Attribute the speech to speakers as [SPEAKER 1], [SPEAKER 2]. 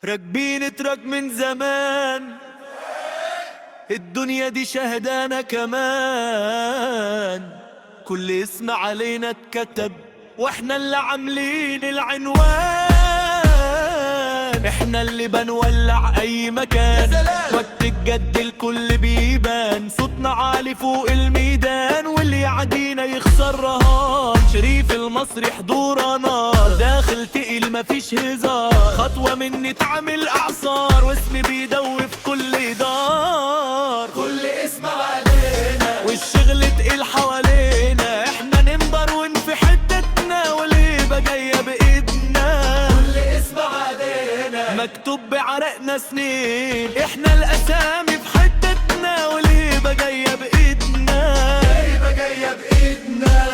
[SPEAKER 1] راكبين تراك من زمان، الدنيا دي شهدانا كمان. كل اسم علينا اتكتب واحنا اللي عاملين العنوان. احنا اللي بنولع اي مكان، وقت الجد الكل بيبان. صوتنا عالي فوق الميدان، واللي يعدينا يخسر رهان. شريف المصري حضورنا داخل تقيل مفيش هزار. خطوة مني تعمل اعصار، واسمي بيدوي في كل دار. كل اسم علينا والشغل تقيل حوالينا. احنا ننبر ونفي حتتنا، والهيبة جاية بايدنا. كل اسم علينا مكتوب بعرقنا سنين. احنا الاسامي في حتتنا، والهيبة جاية بايدنا. الهيبة جاية بايدنا.